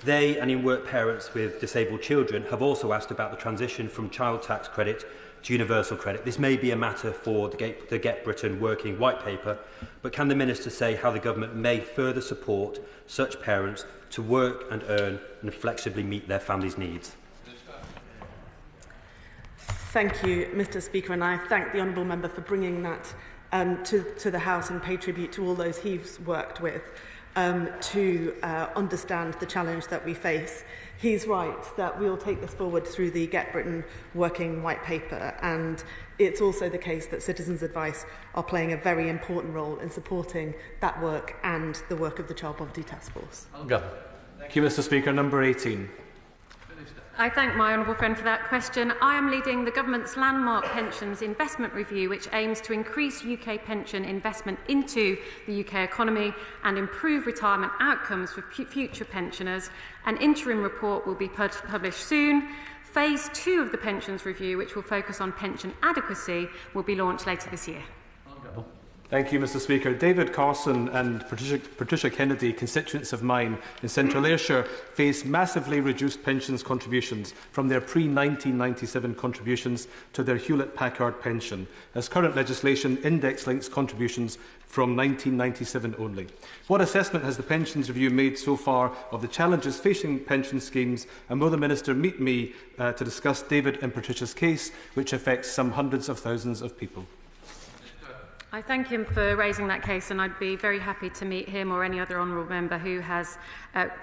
They and in-work parents with disabled children have also asked about the transition from child tax credit to universal credit. This may be a matter for the Get Britain Working White Paper, but can the Minister say how the Government may further support such parents to work and earn and flexibly meet their families' needs? Thank you, Mr. Speaker, and I thank the Honourable Member for bringing that to the House and pay tribute to all those he's worked with to understand the challenge that we face. He's right that we'll take this forward through the Get Britain Working White Paper, and it's also the case that Citizens Advice are playing a very important role in supporting that work and the work of the Child Poverty Task Force. Thank you, Mr. Speaker. Number 18. I thank my honourable friend for that question. I am leading the Government's landmark pensions investment review, which aims to increase UK pension investment into the UK economy and improve retirement outcomes for future pensioners. An interim report will be published soon. Phase 2 of the pensions review, which will focus on pension adequacy, will be launched later this year. Thank you, Mr. Speaker. David Carson and Patricia Kennedy, constituents of mine in Central Ayrshire, face massively reduced pensions contributions from their pre-1997 contributions to their Hewlett-Packard pension, as current legislation index-links contributions from 1997 only. What assessment has the Pensions Review made so far of the challenges facing pension schemes, and will the Minister meet me to discuss David and Patricia's case, which affects some hundreds of thousands of people? I thank him for raising that case, and I'd be very happy to meet him or any other honourable member who has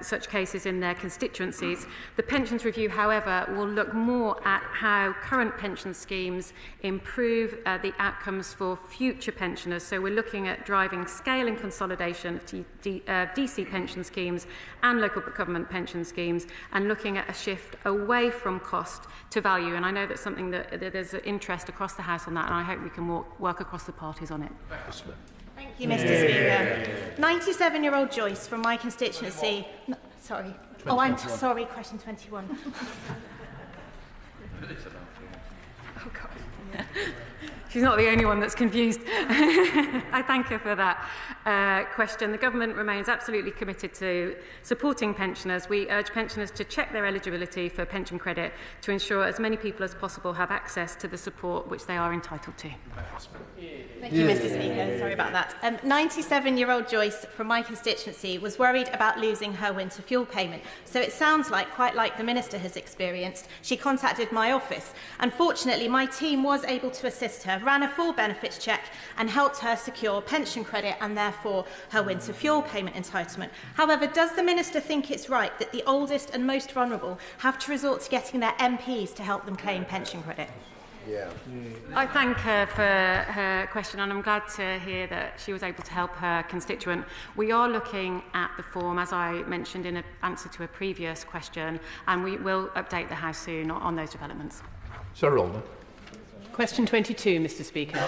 such cases in their constituencies. The Pensions Review, however, will look more at how current pension schemes improve the outcomes for future pensioners. So we're looking at driving scale and consolidation of DC pension schemes and local government pension schemes, and looking at a shift away from cost to value. And I know that's something that there's an interest across the House on that, and I hope we can work across the parties on it. Thank you, Mr. Speaker. 97-year-old Joyce from my constituency. No, sorry. 21. Oh, I'm sorry. Question 21. Oh, God. She's not the only one that's confused. I thank her for that question. The Government remains absolutely committed to supporting pensioners. We urge pensioners to check their eligibility for pension credit to ensure as many people as possible have access to the support which they are entitled to. Thank you, Mr. Speaker. Sorry about that. 97-year-old Joyce from my constituency was worried about losing her winter fuel payment. So it sounds like, quite like the Minister has experienced, she contacted my office. Unfortunately, my team was able to assist her, ran a full benefits check and helped her secure pension credit and therefore her winter fuel payment entitlement. However, does the Minister think it's right that the oldest and most vulnerable have to resort to getting their MPs to help them claim pension credit? I thank her for her question, and I'm glad to hear that she was able to help her constituent. We are looking at the form, as I mentioned in an answer to a previous question, and we will update the House soon on those developments. Sir Oldham. Question 22, Mr. Speaker.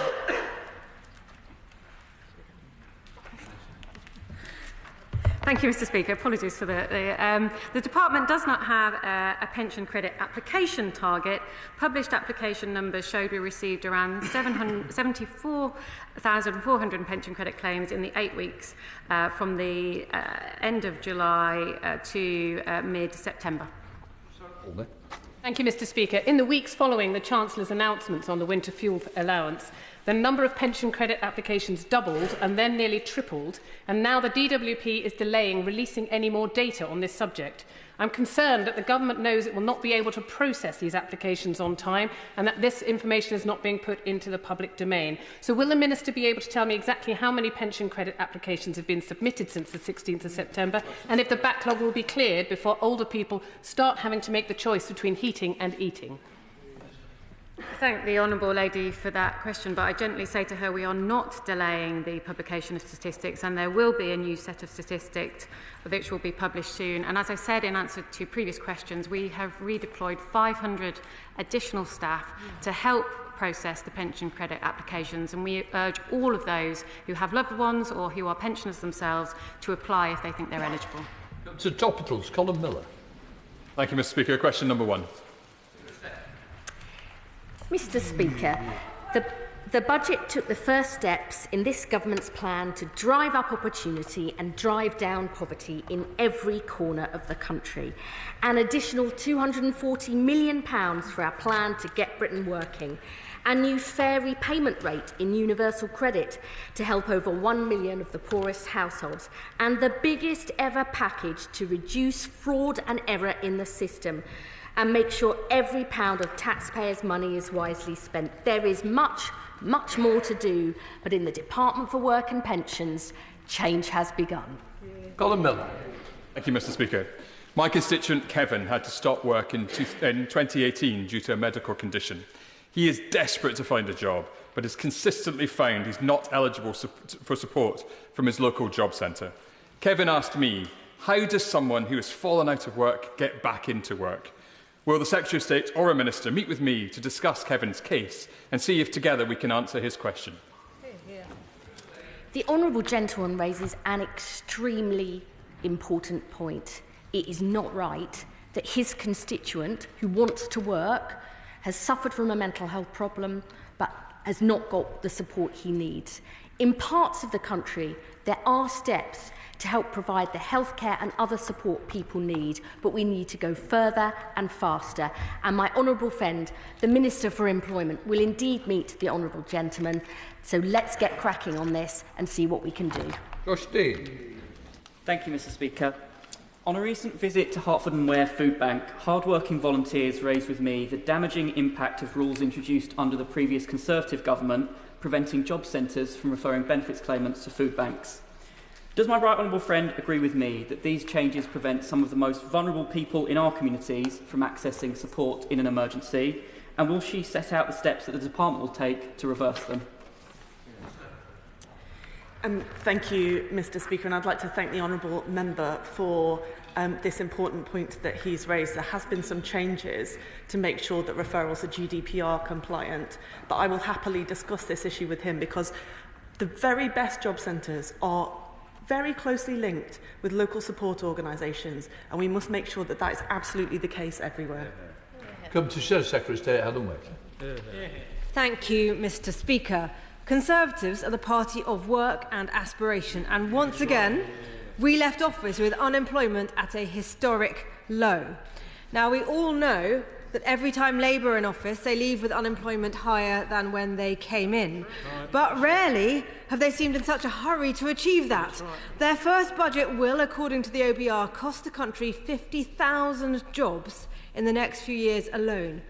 Thank you, Mr. Speaker. Apologies for the Department does not have a pension credit application target. Published application numbers showed we received around 74,400 pension credit claims in the 8 weeks from the end of July to mid-September. Thank you, Mr. Speaker. In the weeks following the Chancellor's announcements on the winter fuel allowance, the number of pension credit applications doubled and then nearly tripled, and now the DWP is delaying releasing any more data on this subject. I'm concerned that the Government knows it will not be able to process these applications on time and that this information is not being put into the public domain. So will the Minister be able to tell me exactly how many pension credit applications have been submitted since the 16th of September, and if the backlog will be cleared before older people start having to make the choice between heating and eating? Thank the Honourable Lady for that question, but I gently say to her we are not delaying the publication of statistics, and there will be a new set of statistics which will be published soon. And as I said in answer to previous questions, we have redeployed 500 additional staff to help process the pension credit applications, and we urge all of those who have loved ones or who are pensioners themselves to apply if they think they're eligible. To topicals, Colin Miller. Thank you, Mr. Speaker. Question number 1. Mr. Speaker, the budget took the first steps in this government's plan to drive up opportunity and drive down poverty in every corner of the country. An additional £240 million for our plan to get Britain working. A new fair repayment rate in universal credit to help over 1 million of the poorest households. And the biggest ever package to reduce fraud and error in the system and make sure every pound of taxpayers' money is wisely spent. There is much more to do, but in the Department for Work and Pensions, change has begun. Colin Miller. Thank you, Mr. Speaker. My constituent Kevin had to stop work in 2018 due to a medical condition. He is desperate to find a job, but has consistently found he's not eligible for support from his local job centre. Kevin asked me, how does someone who has fallen out of work get back into work? Will the Secretary of State or a Minister meet with me to discuss Kevin's case and see if together we can answer his question? The Honourable Gentleman raises an extremely important point. It is not right that his constituent, who wants to work, has suffered from a mental health problem but has not got the support he needs. In parts of the country, there are steps to help provide the healthcare and other support people need, but we need to go further and faster. And my honourable friend, the Minister for Employment, will indeed meet the honourable gentleman. So let's get cracking on this and see what we can do. Josh Dean. Thank you, Mr. Speaker. On a recent visit to Hertford and Ware Food Bank, hard-working volunteers raised with me the damaging impact of rules introduced under the previous Conservative government, preventing job centres from referring benefits claimants to food banks. Does my right honourable friend agree with me that these changes prevent some of the most vulnerable people in our communities from accessing support in an emergency? And will she set out the steps that the department will take to reverse them? Thank you, Mr. Speaker, and I'd like to thank the honourable member for this important point that he's raised. There has been some changes to make sure that referrals are GDPR compliant, but I will happily discuss this issue with him because the very best job centres are very closely linked with local support organisations, and we must make sure that that is absolutely the case everywhere. Come to Secretary of State Helen Wick. Thank you, Mr. Speaker. Conservatives are the party of work and aspiration, and once again, we left office with unemployment at a historic low. Now, we all know that every time Labour are in office, they leave with unemployment higher than when they came in. But rarely have they seemed in such a hurry to achieve that. Their first budget will, according to the OBR, cost the country 50,000 jobs in the next few years alone.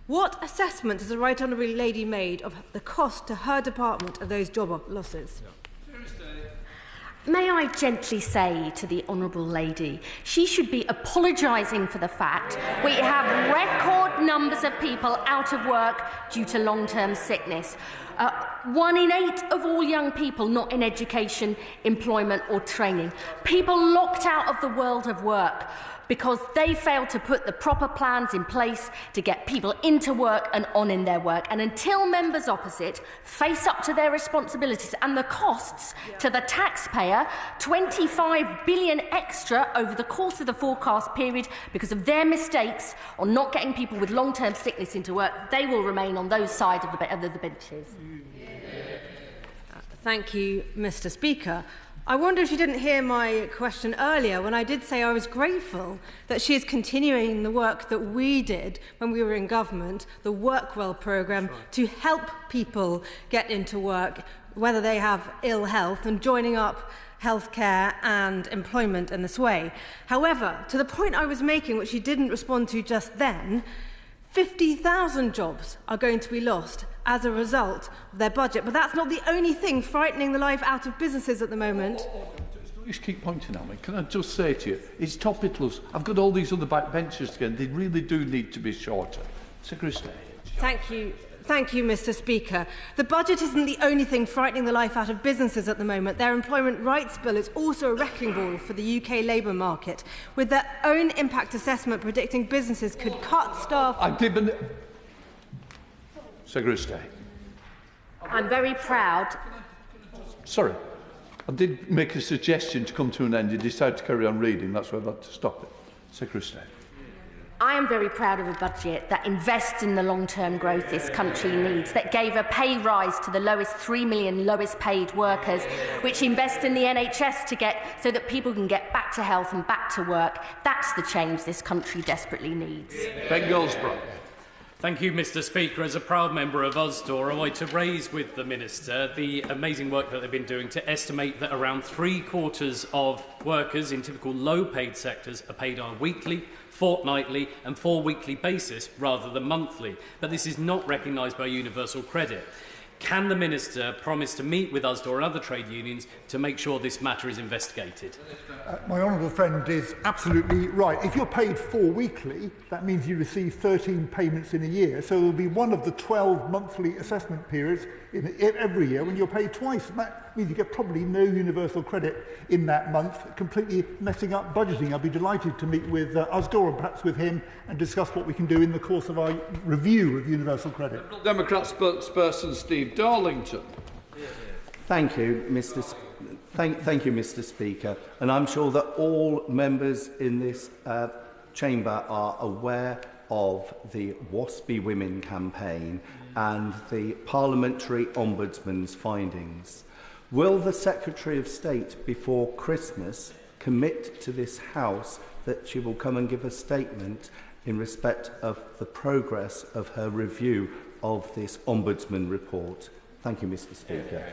What assessment has the Right Honourable Lady made of the cost to her department of those job losses? May I gently say to the Honourable Lady, she should be apologising for the fact we have record numbers of people out of work due to long-term sickness. 1 in 8 of all young people not in education, employment or training. People locked out of the world of work because they failed to put the proper plans in place to get people into work and on in their work. And until members opposite face up to their responsibilities and the costs to the taxpayer, 25 billion extra over the course of the forecast period because of their mistakes on not getting people with long-term sickness into work, they will remain on those sides of the benches. Thank you, Mr. Speaker. I wonder if you didn't hear my question earlier when I did say I was grateful that she is continuing the work that we did when we were in government, the Work Well programme, to help people get into work, whether they have ill health, and joining up healthcare and employment in this way. However, to the point I was making, which she didn't respond to just then, 50,000 jobs are going to be lost as a result of their budget. But that's not the only thing frightening the life out of businesses at the moment. You just keep pointing at me. Can I just say to you, it's topicals. I've got all these other backbenchers again. They really do need to be shorter. Secretary of State. Thank you, Mr. Speaker. The budget isn't the only thing frightening the life out of businesses at the moment. Their employment rights bill is also a wrecking ball for the UK labour market, with their own impact assessment predicting businesses could cut staff. I've given... Secretary of State. I'm very proud. Sorry. I did make a suggestion to come to an end. You decided to carry on reading. That's why I've had to stop it. Secretary of State. I am very proud of a budget that invests in the long-term growth this country needs, that gave a pay rise to the lowest 3 million lowest paid workers, which invest in the NHS so that people can get back to health and back to work. That's the change this country desperately needs. Ben Goldsborough. Thank you, Mr. Speaker. As a proud member of USDOR, I want to raise with the Minister the amazing work that they've been doing to estimate that around 3/4 of workers in typical low-paid sectors are paid on a weekly, fortnightly and 4-weekly basis rather than monthly. But this is not recognised by universal credit. Can the Minister promise to meet with USDOR and other trade unions to make sure this matter is investigated? My honourable friend is absolutely right. If you're paid 4 weekly, that means you receive 13 payments in a year. So there will be one of the 12 monthly assessment periods in every year when you're paid twice. And that means you get probably no universal credit in that month, completely messing up budgeting. I'll be delighted to meet with USDOR and perhaps with him and discuss what we can do in the course of our review of universal credit. Democrat spokesperson Steve Darlington. Thank you, Mr. Speaker. And I'm sure that all members in this chamber are aware of the WASPy Women campaign and the Parliamentary Ombudsman's findings. Will the Secretary of State before Christmas commit to this House that she will come and give a statement in respect of the progress of her review of this Ombudsman report? Thank you, Mr. Speaker.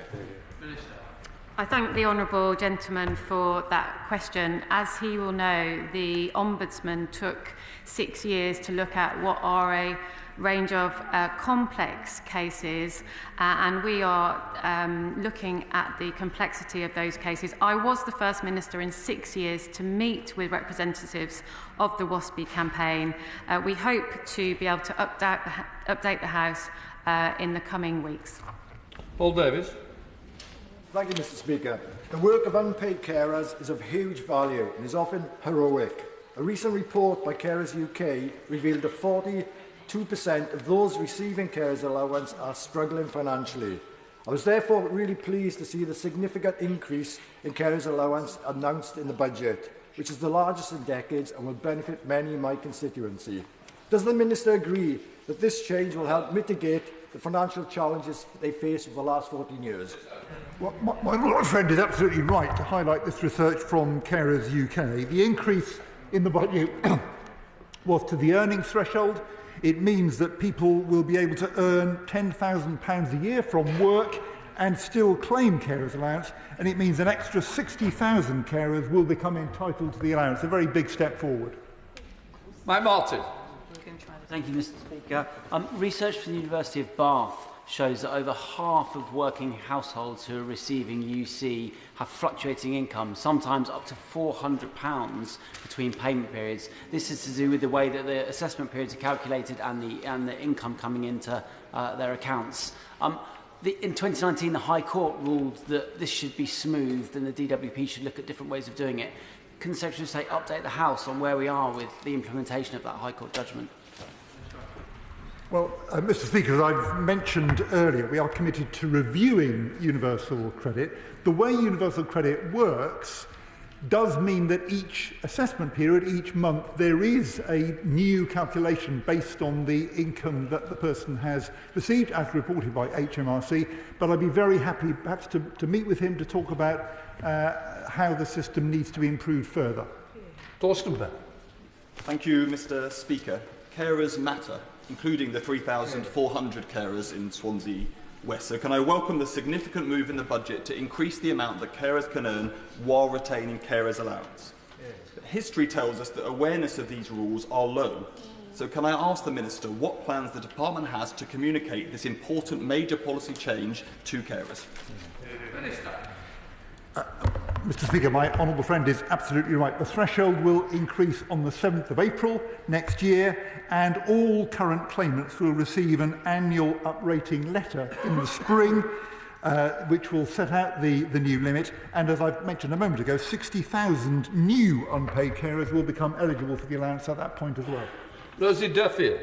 I thank the honourable gentleman for that question. As he will know, the Ombudsman took 6 years to look at what are a range of complex cases, and we are looking at the complexity of those cases. I was the first minister in 6 years to meet with representatives of the WASPy campaign. We hope to be able to update the House in the coming weeks. Paul Davies. Thank you, Mr. Speaker. The work of unpaid carers is of huge value and is often heroic. A recent report by Carers UK revealed that 42% of those receiving carers allowance are struggling financially. I was therefore really pleased to see the significant increase in carers allowance announced in the budget, which is the largest in decades and will benefit many in my constituency. Does the Minister agree that this change will help mitigate the financial challenges they face over the last 14 years? Well, my friend is absolutely right to highlight this research from Carers UK. The increase in the budget was to the earnings threshold. It means that people will be able to earn £10,000 a year from work and still claim carers allowance, and it means an extra 60,000 carers will become entitled to the allowance. A very big step forward. Mike Martin. Thank you, Mr. Speaker. Research from the University of Bath shows that over half of working households who are receiving UC have fluctuating income, sometimes up to £400 between payment periods. This is to do with the way that the assessment periods are calculated and the income coming into their accounts. In 2019, the High Court ruled that this should be smoothed and the DWP should look at different ways of doing it. Can the Secretary of State update the House on where we are with the implementation of that High Court judgment? Well, Mr. Speaker, as I've mentioned earlier, we are committed to reviewing universal credit. The way universal credit works does mean that each assessment period, each month, there is a new calculation based on the income that the person has received, as reported by HMRC. But I'd be very happy perhaps to meet with him to talk about how the system needs to be improved further. Torstenberg. Thank you, Mr. Speaker. Carers matter, including the 3,400 carers in Swansea West. So can I welcome the significant move in the budget to increase the amount that carers can earn while retaining carers allowance? But history tells us that awareness of these rules are low. So can I ask the Minister what plans the Department has to communicate this important major policy change to carers? Mr Speaker, my honourable friend is absolutely right. The threshold will increase on the 7th of April next year, and all current claimants will receive an annual uprating letter in the spring, which will set out the new limit. And as I mentioned a moment ago, 60,000 new unpaid carers will become eligible for the allowance at that point as well. Rosie Duffield.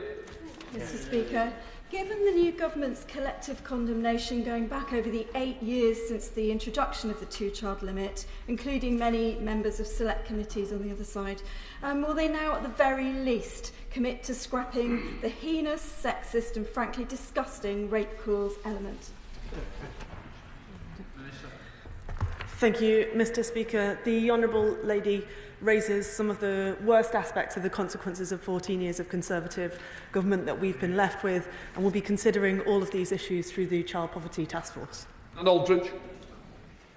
Mr Speaker, given the new government's collective condemnation going back over the 8 years since the introduction of the two-child limit, including many members of select committees on the other side, will they now at the very least commit to scrapping the heinous, sexist and frankly disgusting rape clause element? Thank you, Mr Speaker. The Honourable Lady raises some of the worst aspects of the consequences of 14 years of Conservative government that we've been left with, and we'll be considering all of these issues through the Child Poverty Task Force. And Aldridge.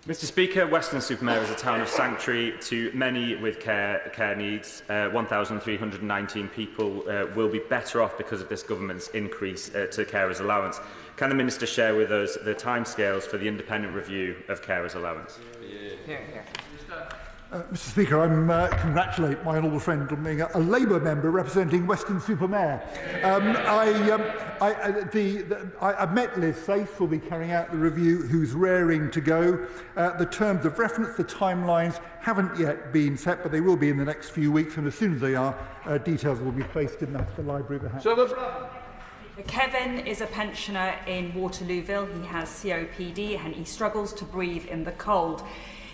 Mr Speaker, Weston-super-Mare is a town of sanctuary to many with care needs. 1,319 people will be better off because of this government's increase to carers allowance. Can the Minister share with us the timescales for the independent review of carers allowance? Mr Speaker, I congratulate my honourable friend on being a Labour member representing Weston-super-Mare. I've met Leith, who will be carrying out the review, who's raring to go. The terms of reference, the timelines haven't yet been set, but they will be in the next few weeks, and as soon as they are, details will be placed in the library of the House. Kevin is a pensioner in Waterlooville. He has COPD and he struggles to breathe in the cold.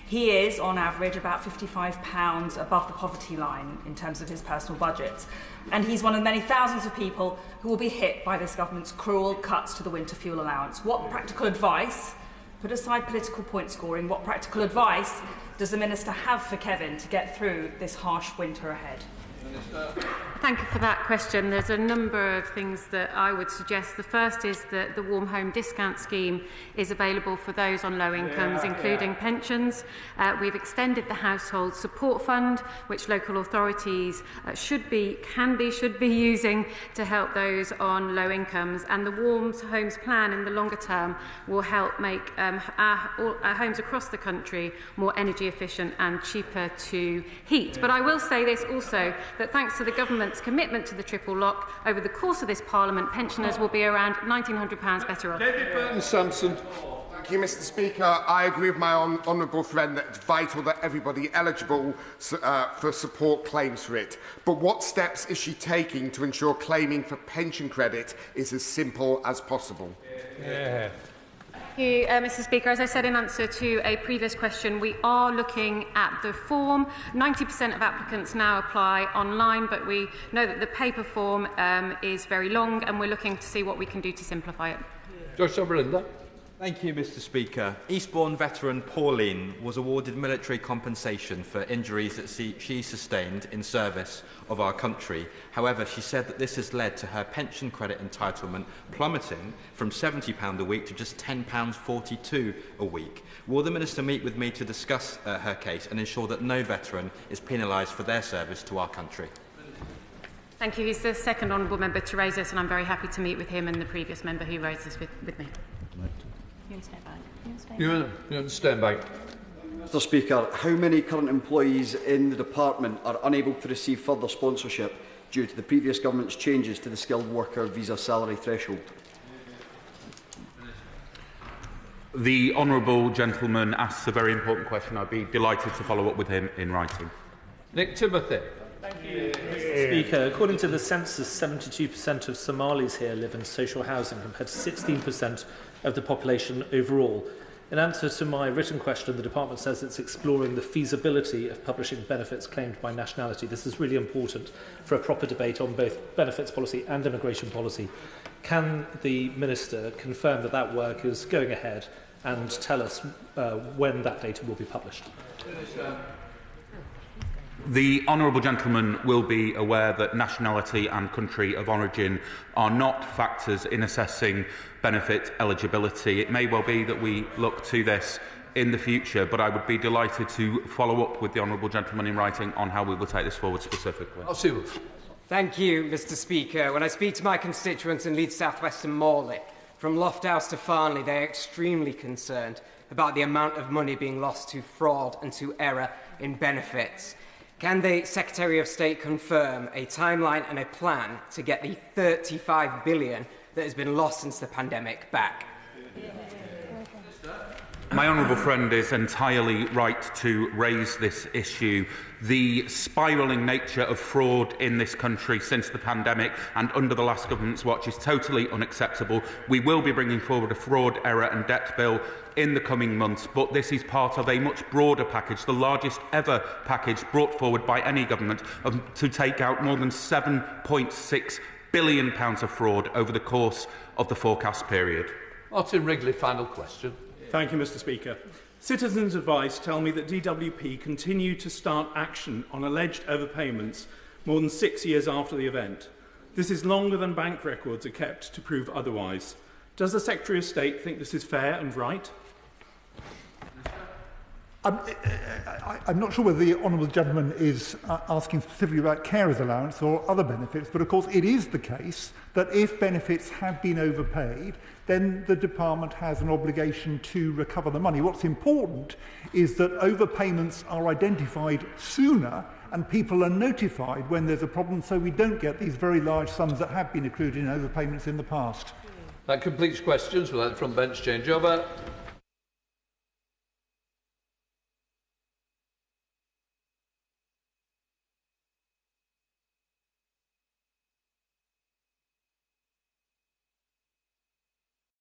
He is, on average, about £55 above the poverty line in terms of his personal budget. And he's one of many thousands of people who will be hit by this government's cruel cuts to the winter fuel allowance. What practical advice, put aside political point scoring, what practical advice does the Minister have for Kevin to get through this harsh winter ahead? Thank you for that question. There's a number of things that I would suggest. The first is that the Warm Home Discount Scheme is available for those on low incomes, including pensions. We've extended the Household Support Fund, which local authorities should be using to help those on low incomes. And the Warm Homes Plan in the longer term will help make our homes across the country more energy efficient and cheaper to heat. But I will say this also, that thanks to the government's commitment to the triple lock, over the course of this Parliament, pensioners will be around £1,900 better off. David Burton-Sampson. Thank you, Mr Speaker. I agree with my honourable friend that it's vital that everybody eligible for support claims for it. But what steps is she taking to ensure claiming for pension credit is as simple as possible? Thank you, Mr Speaker. As I said in answer to a previous question, we are looking at the form. 90% of applicants now apply online, but we know that the paper form is very long, and we're looking to see what we can do to simplify it. Josh Sovereignda. Thank you, Mr Speaker. Eastbourne veteran Pauline was awarded military compensation for injuries that she sustained in service of our country. However, she said that this has led to her pension credit entitlement plummeting from £70 a week to just £10.42 a week. Will the Minister meet with me to discuss her case and ensure that no veteran is penalised for their service to our country? Thank you. He's the second honourable member to raise this, and I'm very happy to meet with him and the previous member who raised this with me. You stand back. Mr Speaker, how many current employees in the department are unable to receive further sponsorship due to the previous government's changes to the skilled worker visa salary threshold? The honourable gentleman asks a very important question. I'd be delighted to follow up with him in writing. Nick Timothy. Thank you, Mr Speaker. According to the census, 72% of Somalis here live in social housing compared to 16% of the population overall. In answer to my written question, the Department says it's exploring the feasibility of publishing benefits claimed by nationality. This is really important for a proper debate on both benefits policy and immigration policy. Can the Minister confirm that that work is going ahead and tell us when that data will be published? The honourable gentleman will be aware that nationality and country of origin are not factors in assessing benefit eligibility. It may well be that we look to this in the future, but I would be delighted to follow up with the honourable gentleman in writing on how we will take this forward specifically. Thank you, Mr Speaker. When I speak to my constituents in Leith South West and Morley, From Lofthouse to Farnley, they are extremely concerned about the amount of money being lost to fraud and to error in benefits. Can the Secretary of State confirm a timeline and a plan to get the $35 billion that has been lost since the pandemic back? My honourable friend is entirely right to raise this issue. The spiralling nature of fraud in this country since the pandemic and under the last government's watch is totally unacceptable. We will be bringing forward a fraud, error and debt bill in the coming months, but this is part of a much broader package, the largest ever package brought forward by any government to take out more than £7.6 billion of fraud over the course of the forecast period. Martin Wrigley, final question. Thank you, Mr. Speaker. Citizens' advice tell me that DWP continue to start action on alleged overpayments more than 6 years after the event. This is longer than bank records are kept to prove otherwise. Does the Secretary of State think this is fair and right? I'm not sure whether the honourable gentleman is asking specifically about carers allowance or other benefits, but of course it is the case that if benefits have been overpaid, then the department has an obligation to recover the money. What's important is that overpayments are identified sooner and people are notified when there's a problem, so we don't get these very large sums that have been accrued in overpayments in the past. That completes questions. We'll let the front bench change over.